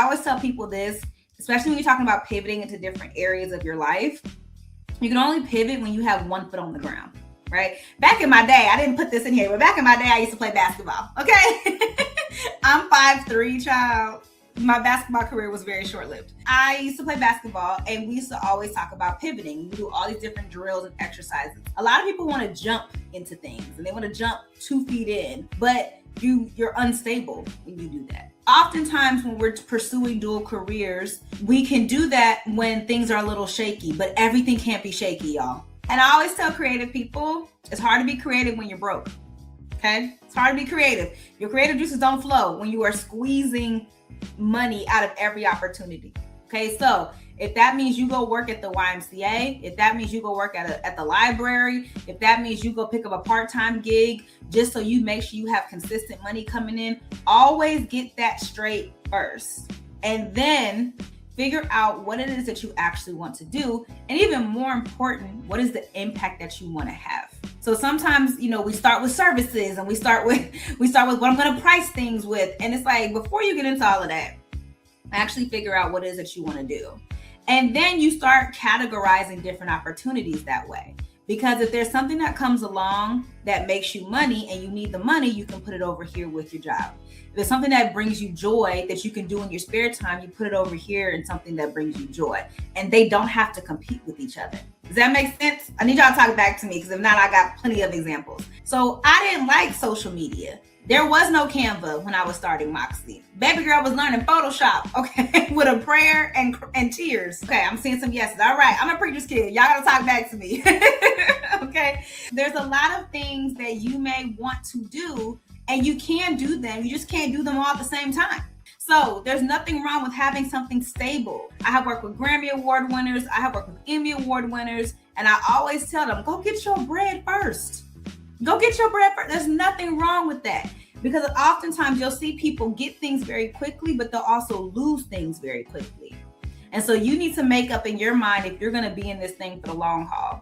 always tell people this, especially when you're talking about pivoting into different areas of your life. You can only pivot when you have one foot on the ground, right? Back in my day, I didn't put this in here, but back in my day, I used to play basketball, okay? I'm 5'3", child. My basketball career was very short-lived. I used to play basketball, and we used to always talk about pivoting. We do all these different drills and exercises. A lot of people want to jump into things, and they want to jump 2 feet in, but you're unstable when you do that. Oftentimes when we're pursuing dual careers, we can do that when things are a little shaky, but everything can't be shaky, y'all. And I always tell creative people, it's hard to be creative when you're broke, okay? It's hard to be creative. Your creative juices don't flow when you are squeezing money out of every opportunity, okay? So if that means you go work at the YMCA, if that means you go work at the library, if that means you go pick up a part-time gig just so you make sure you have consistent money coming in, always get that straight first. And then figure out what it is that you actually want to do. And even more important, what is the impact that you want to have? So sometimes, we start with services and we start with what I'm going to price things with. And it's like, before you get into all of that, actually figure out what it is that you want to do. And then you start categorizing different opportunities that way. Because if there's something that comes along that makes you money and you need the money, you can put it over here with your job. If there's something that brings you joy that you can do in your spare time, you put it over here in something that brings you joy. And they don't have to compete with each other. Does that make sense? I need y'all to talk back to me, because if not, I got plenty of examples. So I didn't like social media. There was no Canva when I was starting MOXIE. Baby girl was learning Photoshop, okay, with a prayer and tears. Okay, I'm seeing some yeses. All right, I'm a preacher's kid. Y'all gotta talk back to me, okay? There's a lot of things that you may want to do, and you can do them. You just can't do them all at the same time. So there's nothing wrong with having something stable. I have worked with Grammy Award winners. I have worked with Emmy Award winners. And I always tell them, go get your bread first. Go get your bread first. There's nothing wrong with that. Because oftentimes you'll see people get things very quickly, but they'll also lose things very quickly. And so you need to make up in your mind if you're going to be in this thing for the long haul.